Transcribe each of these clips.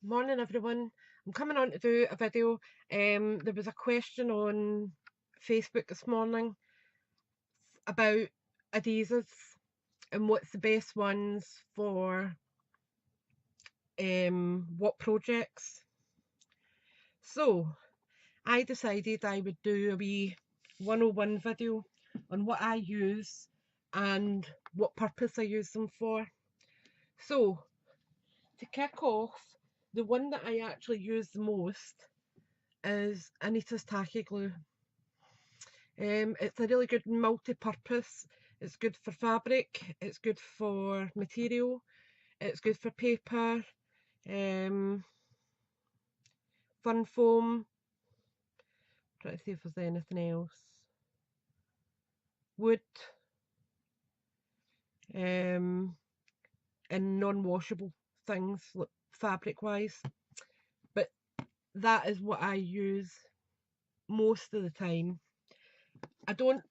Morning everyone. I'm coming on to do a video. There was a question on Facebook this morning about adhesives and what's the best ones for what projects. So I decided I would do a wee 101 video on what I use and what purpose I use them for. So to kick off, the one that I actually use the most is Anita's Tacky Glue. It's a really good multi-purpose. It's good for fabric, it's good for material, it's good for paper, um, fun foam. Try to see if there's anything else. Wood, and non-washable things, like fabric-wise. But that is what I use most of the time. I don't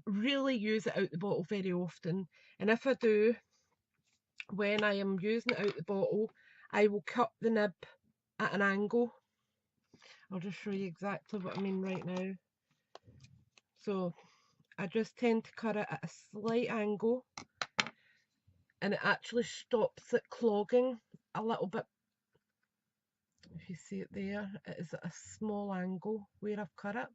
really use it out the bottle very often, and if I do, when I am using it out the bottle, I will cut the nib at an angle. I'll just show you exactly what I mean right now. So I just tend to cut it at a slight angle, and it actually stops it clogging a little bit. If you see it there, it is at a small angle where I've cut it.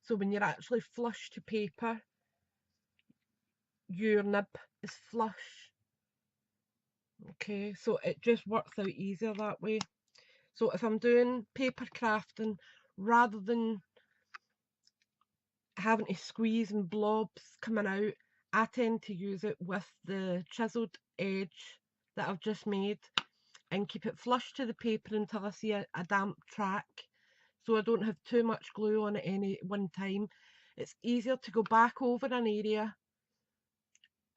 So when you're actually flush to paper, your nib is flush. Okay, so it just works out easier that way. So if I'm doing paper crafting, rather than having to squeeze and blobs coming out, I tend to use it with the chiselled edge that I've just made and keep it flush to the paper until I see a damp track, so I don't have too much glue on at any one time. It's easier to go back over an area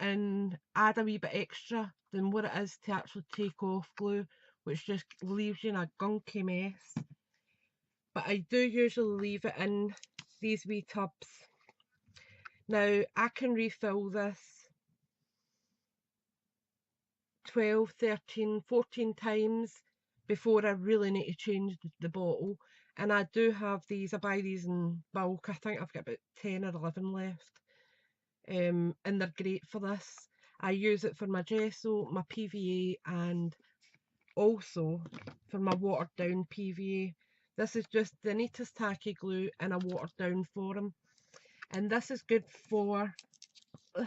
and add a wee bit extra than what it is to actually take off glue, which just leaves you in a gunky mess. But I do usually leave it in these wee tubs. Now I can refill this 12, 13, 14 times before I really need to change the bottle. And I do have these, I buy these in bulk. I think I've got about 10 or 11 left. And they're great for this. I use it for my gesso, my PVA, and also for my watered down PVA. This is just the neatest tacky glue in a watered down form. And this is good for, ugh,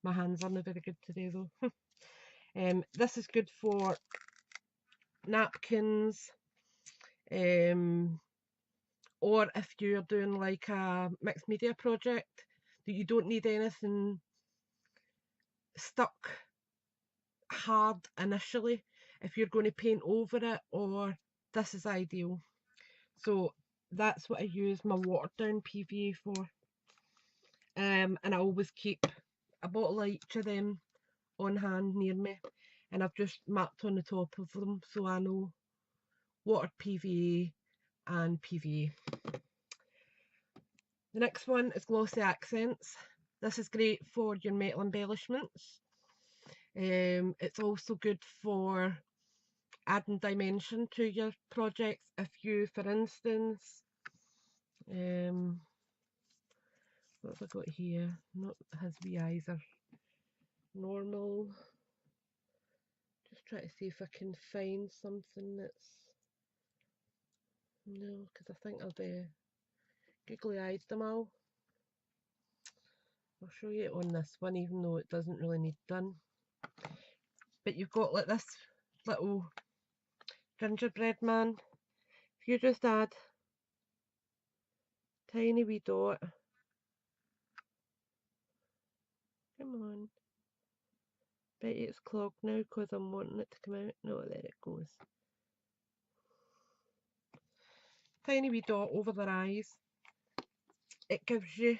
my hands aren't very good today though. This is good for napkins, or if you're doing like a mixed media project that you don't need anything stuck hard initially. If you're going to paint over it, or this is ideal. So that's what I use my watered down PVA for. And I always keep a bottle of each of them on hand near me, and I've just marked on the top of them so I know watered PVA and PVA. The next one is Glossy Accents. This is great for your metal embellishments. It's also good for adding dimension to your projects. If you, for instance, what have I got here? Not his wee eyes are normal. Just try to see if I can find something that's, no, because I think I'll be googly-eyed them all. I'll show you it on this one, even though it doesn't really need done. But you've got like this little gingerbread man. If you just add tiny wee dot, come on, bet you it's clogged now because I'm wanting it to come out. No, there it goes. Tiny wee dot over their eyes. It gives you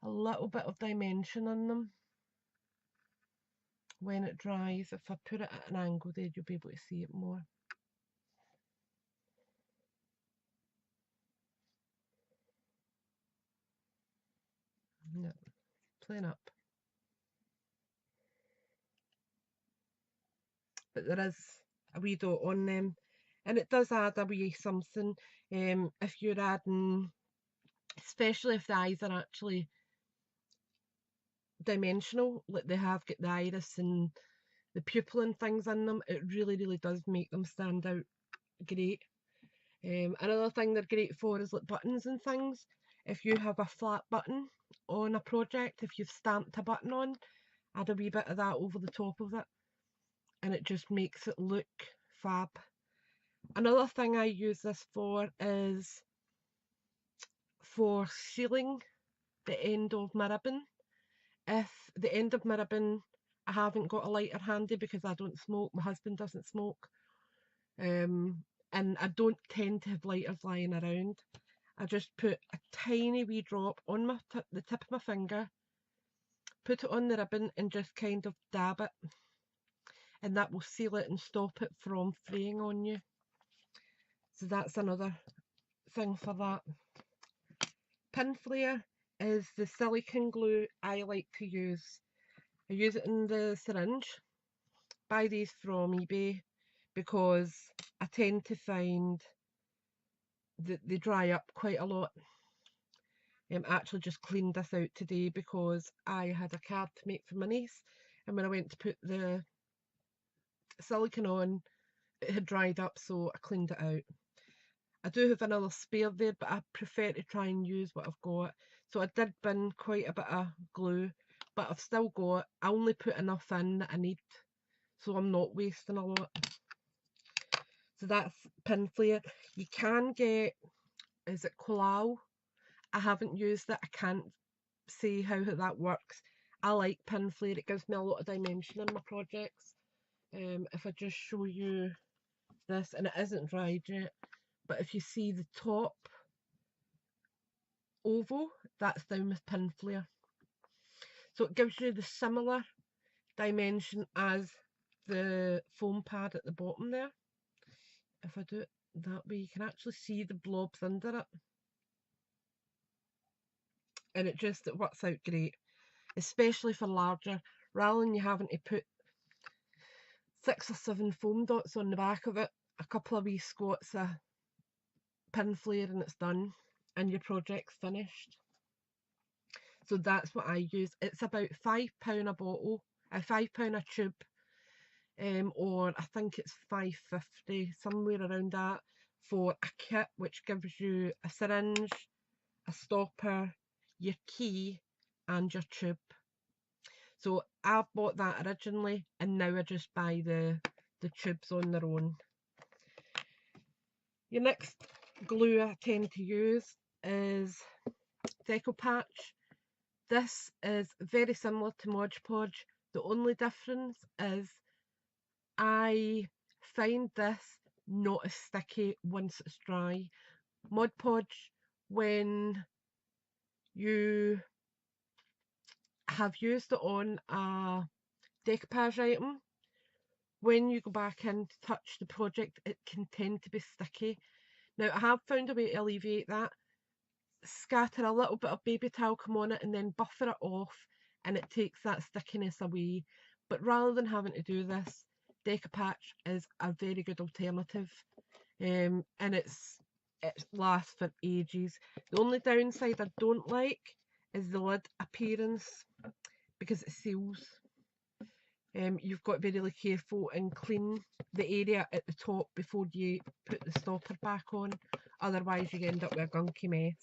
a little bit of dimension in them when it dries. If I put it at an angle there, you'll be able to see it more. No, playing up. but there is a wee dot on them, and it does add a wee something. If you're adding, especially if the eyes are actually dimensional, like they have got the iris and the pupil and things in them, it really, really does make them stand out great. Another thing they're great for is like buttons and things. If you have a flat button on a project, if you've stamped a button on, add a wee bit of that over the top of it, and it just makes it look fab. Another thing I use this for is for sealing the end of my ribbon. If the end of my ribbon, I haven't got a lighter handy because I don't smoke, my husband doesn't smoke, and I don't tend to have lighters lying around. I just put a tiny wee drop on the tip of my finger, put it on the ribbon and just kind of dab it, and that will seal it and stop it from fraying on you. So that's another thing for that. Pin flare is the silicone glue I like to use. I use it in the syringe. Buy these from eBay because I tend to find that they dry up quite a lot. I actually just cleaned this out today because I had a card to make for my niece, and when I went to put the silicone on, it had dried up, so I cleaned it out. I do have another spare there, but I prefer to try and use what I've got. So I did bin quite a bit of glue, but I've still got, I only put enough in that I need, so I'm not wasting a lot. So that's pin flare. You can get, is it Collal? I haven't used it, I can't say how that works. I like pin flare, it gives me a lot of dimension in my projects. If I just show you this, and it isn't dried yet, but if you see the top oval, that's down with pin flare. So it gives you the similar dimension as the foam pad at the bottom there. If I do it that way, you can actually see the blobs under it. And it works out great, especially for larger, rather than you having to put 6 or 7 foam dots on the back of it, a couple of wee squats of pin flare and it's done, and your project's finished. So that's what I use. It's about £5 a bottle, £5 a tube, or I think it's £5.50, somewhere around that, for a kit which gives you a syringe, a stopper, your key, and your tube. So I bought that originally, and now I just buy the tubes on their own. Your next glue I tend to use is Deco Patch. This is very similar to Mod Podge. The only difference is I find this not as sticky once it's dry. Mod Podge, when you have used it on a decoupage item, when you go back in to touch the project, it can tend to be sticky. Now, I have found a way to alleviate that. Scatter a little bit of baby talcum on it and then buffer it off, and it takes that stickiness away. But rather than having to do this, Decopatch is a very good alternative, and it lasts for ages. The only downside I don't like is the lid appearance, because it seals. You've got to be really careful and clean the area at the top before you put the stopper back on, otherwise you end up with a gunky mess.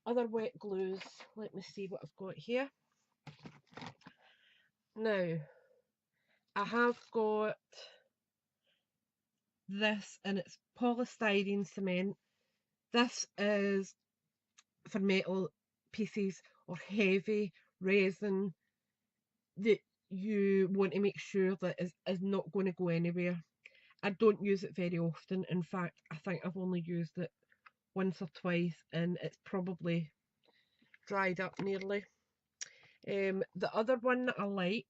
Other wet glues, let me see what I've got here. Now, I have got this, and it's polystyrene cement. This is for metal pieces or heavy resin that you want to make sure that is not going to go anywhere. I don't use it very often. In fact, I think I've only used it once or twice, and it's probably dried up nearly. The other one that I like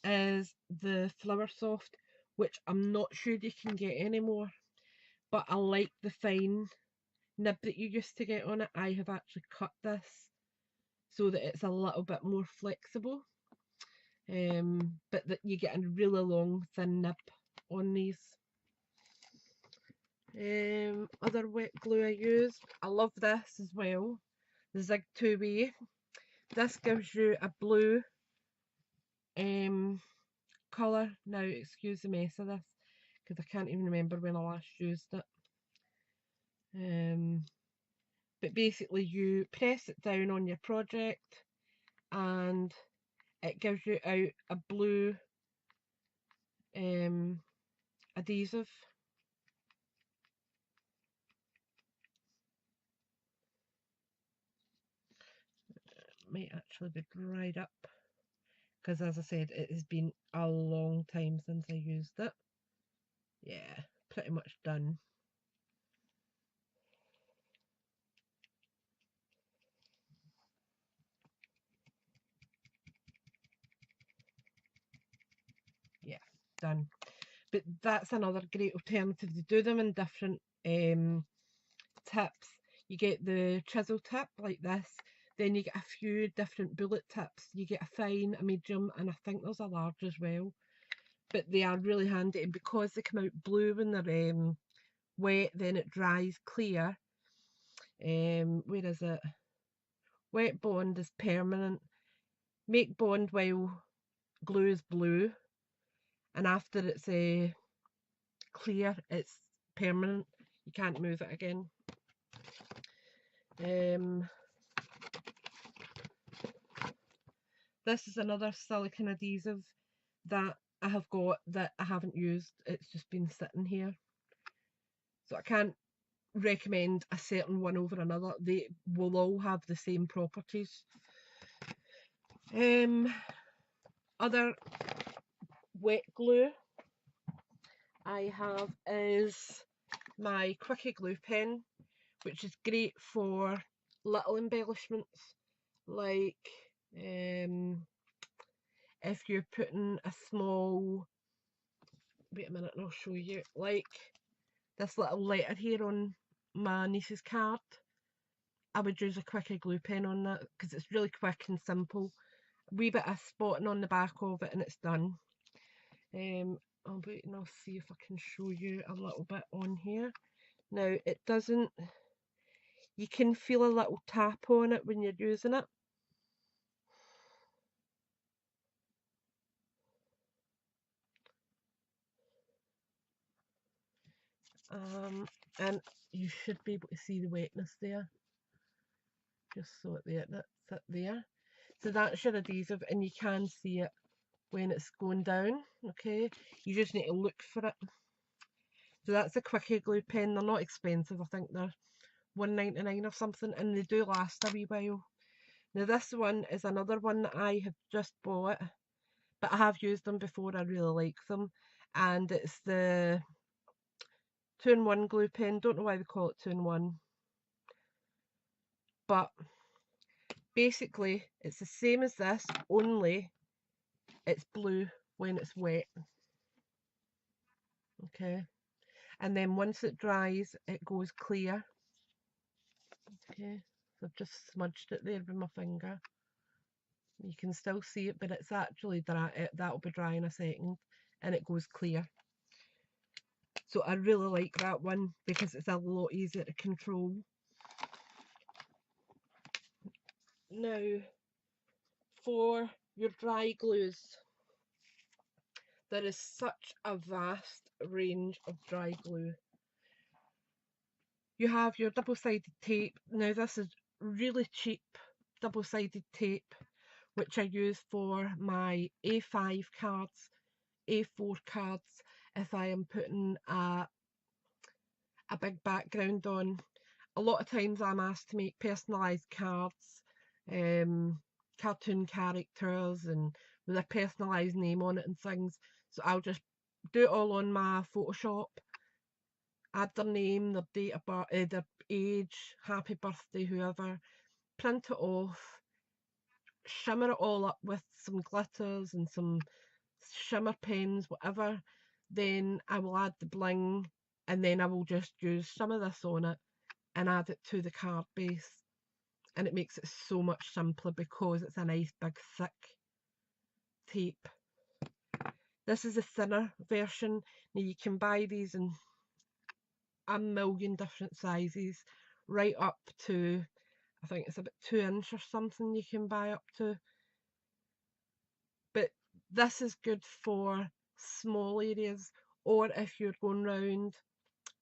is the Flower Soft, which I'm not sure you can get anymore, but I like the fine nib that you used to get on it. I have actually cut this so that it's a little bit more flexible. but that you get a really long thin nib on these. Other wet glue I use, I love this as well, the Zig 2-way. This gives you a blue colour. Now excuse the mess of this because I can't even remember when I last used it. But basically you press it down on your project and it gives you out a blue adhesive. It might actually be dried up because, as I said, it has been a long time since I used it. Yeah, pretty much done. Yeah, done. But that's another great alternative. They do them in different tips. You get the chisel tip like this, then you get a few different bullet tips. You get a fine, a medium, and I think there's a large as well. But they are really handy, and because they come out blue when they're wet, then it dries clear. Where is it? Wet bond is permanent. Make bond while glue is blue, and after it's clear, it's permanent. You can't move it again. This is another silicone adhesive that I have got that I haven't used. It's just been sitting here. So I can't recommend a certain one over another. They will all have the same properties. Other wet glue I have is my Quickie glue pen, which is great for little embellishments, like if you're putting a small, wait a minute and I'll show you, like this little letter here on my niece's card, I would use a Quickie glue pen on that because it's really quick and simple. A wee bit of spotting on the back of it and it's done. I'll wait and I'll see if I can show you a little bit on here. Now it doesn't, you can feel a little tap on it when you're using it. And you should be able to see the wetness there. Just so it there, that's it there. So that's your adhesive and you can see it when it's going down, okay? You just need to look for it. So that's a Quickie glue pen. They're not expensive. I think they're £1.99 or something, and they do last a wee while. Now this one is another one that I have just bought, but I have used them before. I really like them, and it's the 2-in-1 glue pen. Don't know why they call it 2-in-1, but basically it's the same as this, only it's blue when it's wet. Okay, and then once it dries it goes clear. Okay, so I've just smudged it there with my finger. You can still see it, but it's actually dry. That'll be dry in a second and it goes clear. So I really like that one because it's a lot easier to control. Now for your dry glues, there is such a vast range of dry glue. You have your double-sided tape. Now this is really cheap double-sided tape, which I use for my A5 cards, A4 cards, if I am putting a big background on. A lot of times I'm asked to make personalised cards, cartoon characters and with a personalised name on it and things. So I'll just do it all on my Photoshop, add their name, their date of birth, their age, happy birthday, whoever, print it off, shimmer it all up with some glitters and some shimmer pens, whatever. Then I will add the bling and then I will just use some of this on it and add it to the card base, and it makes it so much simpler because it's a nice big thick tape. This is a thinner version. Now you can buy these in a million different sizes, right up to, I think it's about 2 inch or something you can buy up to. But this is good for small areas, or if you're going round,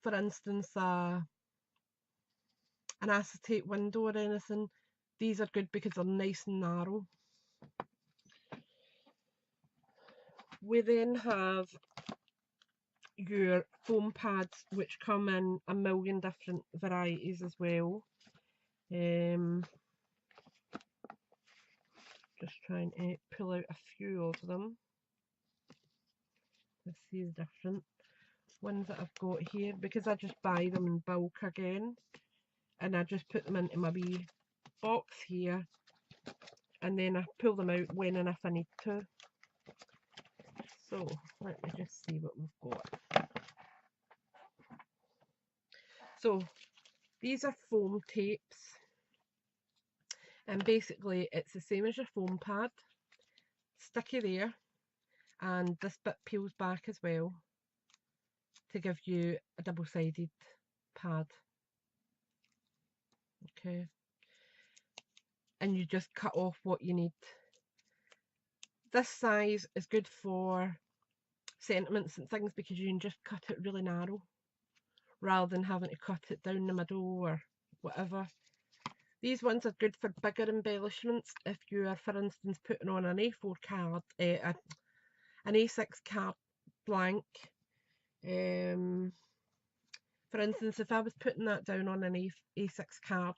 for instance, an acetate window or anything. These are good because they're nice and narrow. We then have your foam pads, which come in a million different varieties as well. Just trying to pull out a few of them. Let's see the different ones that I've got here, because I just buy them in bulk again, and I just put them into my wee box here, and then I pull them out when and if I need to. So let me just see what we've got. So these are foam tapes, and basically it's the same as your foam pad, sticky there, and this bit peels back as well to give you a double-sided pad. Okay, and you just cut off what you need. This size is good for sentiments and things because you can just cut it really narrow rather than having to cut it down the middle or whatever. These ones are good for bigger embellishments if you are, for instance, putting on an A4 card, an A6 card blank. For instance, if I was putting that down on an A6 card,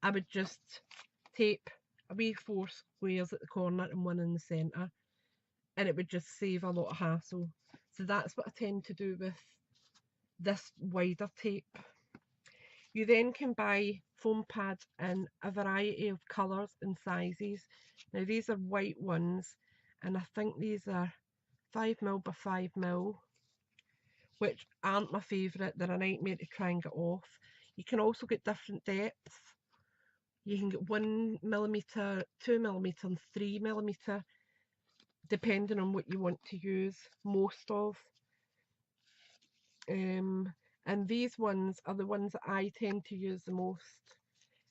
I would just tape a wee 4 squares at the corner and one in the centre, and it would just save a lot of hassle. So that's what I tend to do with this wider tape. You then can buy foam pads in a variety of colours and sizes. Now these are white ones, and I think these are 5mm by 5mm, which aren't my favourite. They're a nightmare to try and get off. You can also get different depths. You can get 1mm, 2mm and 3mm, depending on what you want to use most of. And these ones are the ones that I tend to use the most.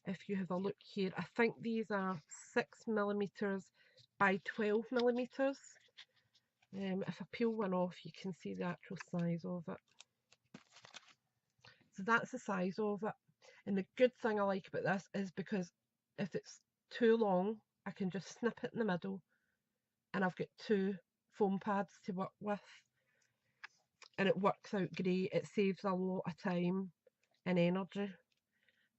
If you have a look here, I think these are 6mm by 12mm. If I peel one off, you can see the actual size of it. So that's the size of it. And the good thing I like about this is because if it's too long, I can just snip it in the middle and I've got 2 foam pads to work with. And it works out great. It saves a lot of time and energy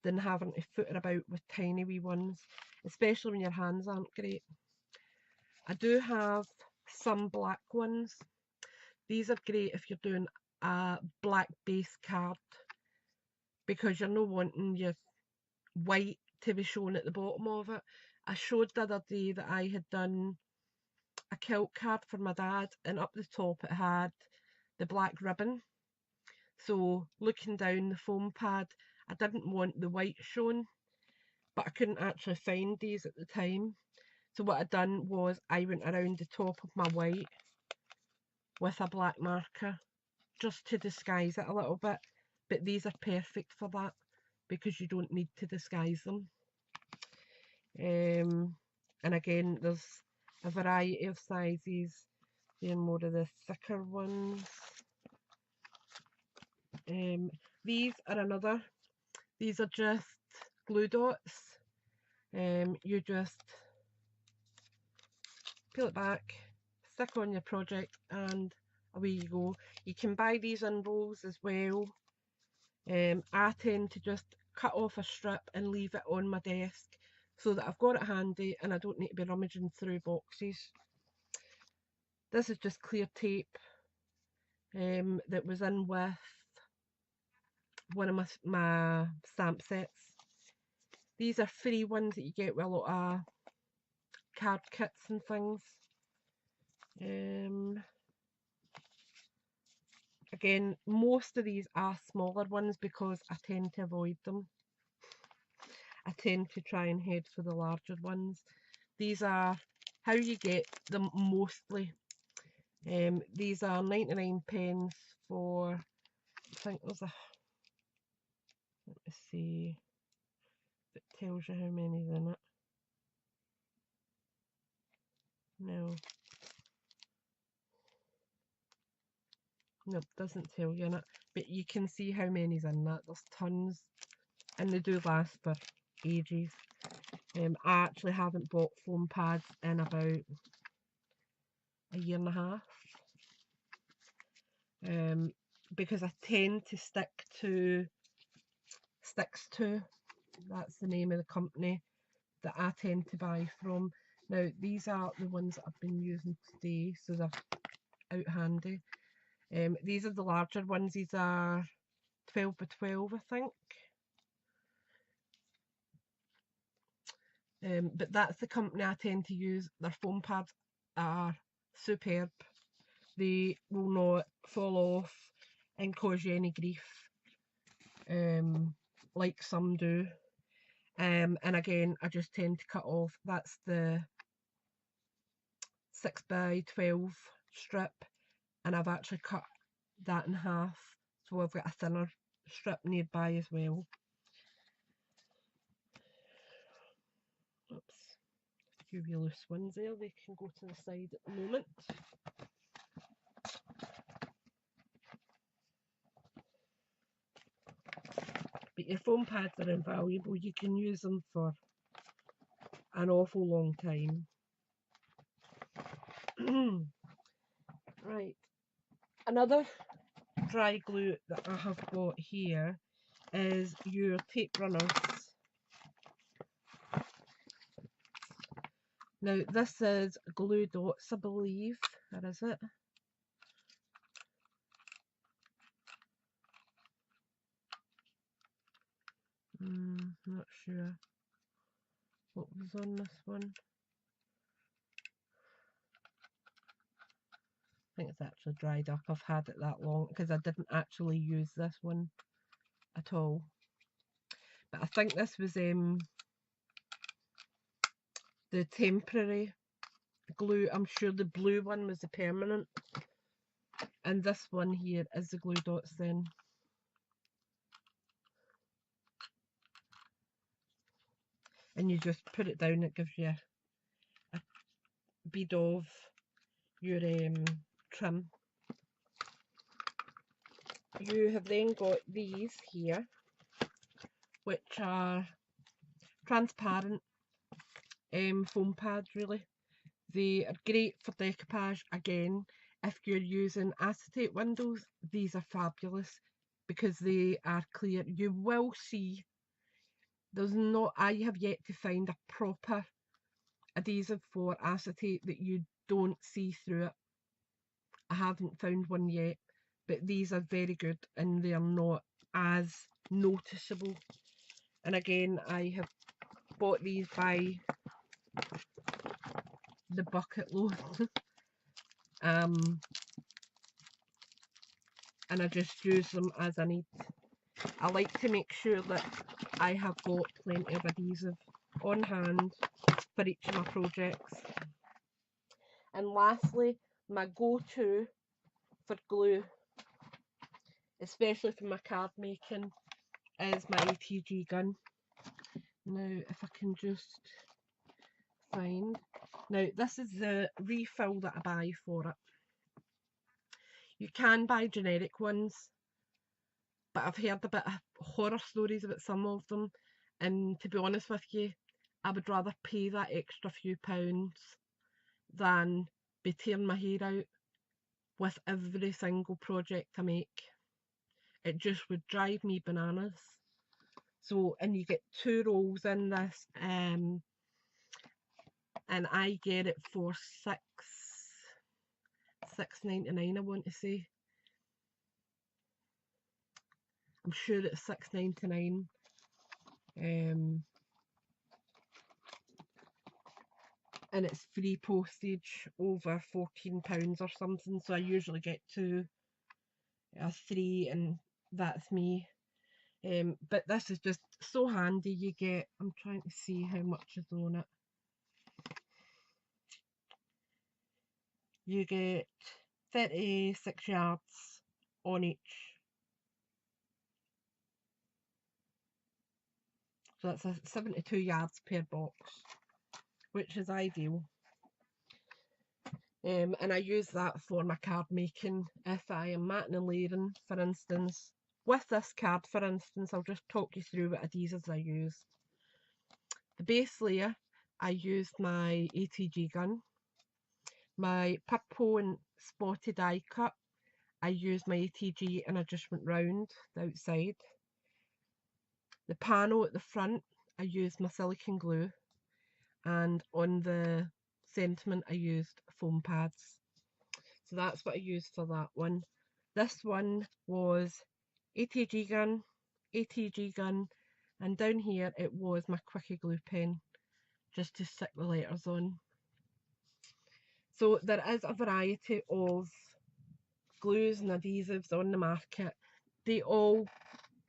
than having to foot it about with tiny wee ones, especially when your hands aren't great. I do have some black ones. These are great if you're doing a black base card, because you're not wanting your white to be shown at the bottom of it. I showed the other day that I had done a kilt card for my dad, and up the top it had the black ribbon. So looking down the foam pad, I didn't want the white shown, but I couldn't actually find these at the time. So what I done was I went around the top of my white with a black marker just to disguise it a little bit. But these are perfect for that because you don't need to disguise them. And again, there's a variety of sizes. They're more of the thicker ones. These are another. These are just glue dots. You just peel it back, stick on your project, and away you go. You can buy these in rolls as well. I tend to just cut off a strip and leave it on my desk so that I've got it handy and I don't need to be rummaging through boxes. This is just clear tape that was in with one of my stamp sets. These are free ones that you get with a lot of card kits and things. Again, most of these are smaller ones because I tend to avoid them. I tend to try and head for the larger ones. These are how you get them mostly. These are 99 pence for, I think there's a, let me see if it tells you how many's in it. No. Nope, doesn't tell you in it. But you can see how many's in that. There's tons. And they do last for ages. I actually haven't bought foam pads in about a year and a half. Because I tend to Sticks to, that's the name of the company that I tend to buy from. Now these are the ones that I've been using today, so they're out handy. These are the larger ones. These are 12 by 12, I think. But that's the company I tend to use. Their foam pads are superb. They will not fall off and cause you any grief, like some do. And again, I just tend to cut off. That's the 6 by 12 strip, and I've actually cut that in half, so I've got a thinner strip nearby as well. Oops, a few wee loose ones there, they can go to the side at the moment. But your foam pads are invaluable. You can use them for an awful long time. Right, another dry glue that I have got here is your tape runners. Now this is glue dots, I believe. That is it. Not sure what was on this one. I think it's actually dried up. I've had it that long because I didn't actually use this one at all. But I think this was the temporary glue. I'm sure the blue one was the permanent. And this one here is the glue dots then. And you just put it down, it gives you a bead of your trim. You have then got these here, which are transparent foam pads really. They are great for decoupage. Again, if you're using acetate windows, these are fabulous because they are clear. You will see, I have yet to find a proper adhesive for acetate that you don't see through it. I haven't found one yet, but these are very good and they are not as noticeable. And again, I have bought these by the bucket load. And I just use them as I need. I like to make sure that I have got plenty of adhesive on hand for each of my projects. And lastly, my go-to for glue, especially for my card making, is my ATG gun. Now if I can just find, now this is the refill that I buy for it. You can buy generic ones, but I've heard a bit of horror stories about some of them, and to be honest with you, I would rather pay that extra few pounds than be tearing my hair out with every single project I make. It just would drive me bananas. So, and you get 2 rolls in this, and I get it for $6.99, I want to say. I'm sure it's $6.99. And it's free postage over £14 or something, so I usually get 2 or 3 and that's me. But this is just so handy. You get, I'm trying to see how much is on it. you get 36 yards on each. So that's a 72 yards per box, which is ideal. And I use that for my card making. If I am matting and layering, for instance, with this card, for instance, I'll just talk you through what adhesives I use. The base layer, I used my ATG gun. My purple and spotted die cut, I used my ATG and I just went round the outside. The panel at the front, I used my silicone glue, and on the sentiment I used foam pads. So that's what I used for that one. This one was ATG gun, and down here it was my quickie glue pen, just to stick the letters on. So there is a variety of glues and adhesives on the market. They all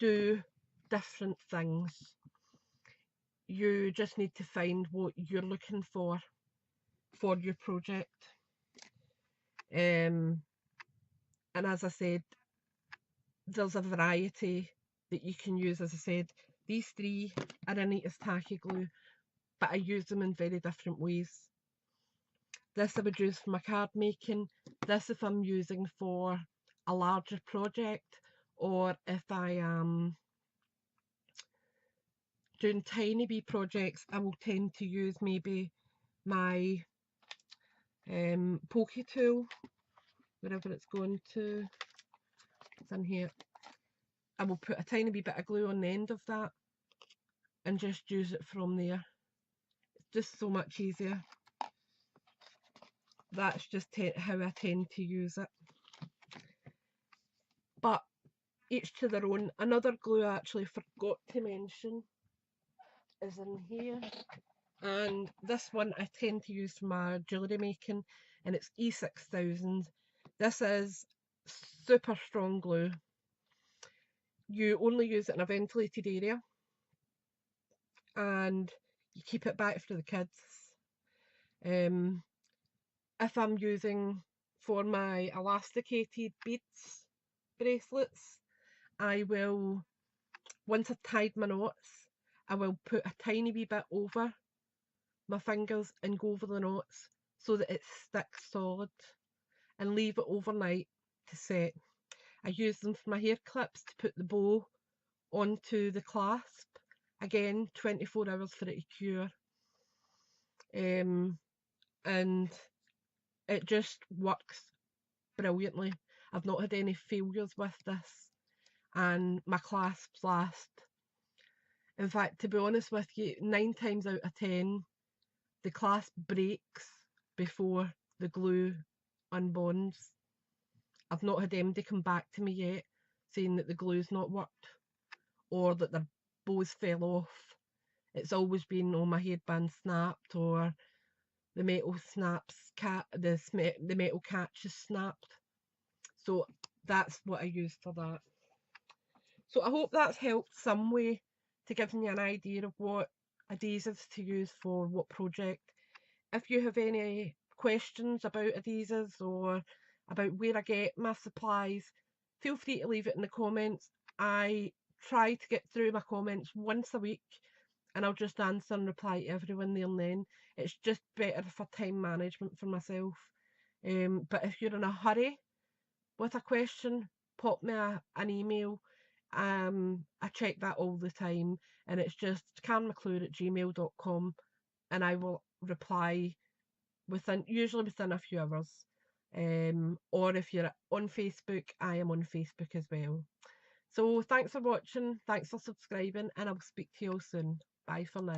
do different things. You just need to find what you're looking for your project. And as I said, there's a variety that you can use. As I said, these three are Anita's tacky glue, but I use them in very different ways. This I would use for my card making. This if I'm using for a larger project, or if I am doing tiny wee projects, I will tend to use maybe my pokey tool, wherever it's going to. It's in here. I will put a tiny wee bit of glue on the end of that and just use it from there. It's just so much easier. That's just how I tend to use it. But each to their own. Another glue I actually forgot to mention is in here, and this one I tend to use for my jewellery making, and it's E6000. This is super strong glue. You only use it in a ventilated area, and you keep it back for the kids. If I'm using for my elasticated beads bracelets, I will, once I've tied my knots, I will put a tiny wee bit over my fingers and go over the knots so that it sticks solid, and leave it overnight to set. I use them for my hair clips to put the bow onto the clasp. Again, 24 hours for it to cure. And it just works brilliantly. I've not had any failures with this, and my clasps last. In fact, to be honest with you, 9 times out of 10 the clasp breaks before the glue unbonds. I've not had anybody come back to me yet saying that the glue's not worked or that their bows fell off. It's always been, oh, my hairband snapped, or the metal snaps, the metal catch is snapped. So that's what I use for that. So I hope that's helped some way to give you an idea of what adhesives to use for what project. If you have any questions about adhesives or about where I get my supplies, feel free to leave it in the comments. I try to get through my comments once a week, and I'll just answer and reply to everyone there and then. It's just better for time management for myself. But if you're in a hurry with a question, pop me an email. I check that all the time, and it's just karenmcclure@gmail.com, and I will reply usually within a few hours. Or if you're on Facebook, I am on Facebook as well. So thanks for watching, thanks for subscribing, and I'll speak to you all soon. Bye for now.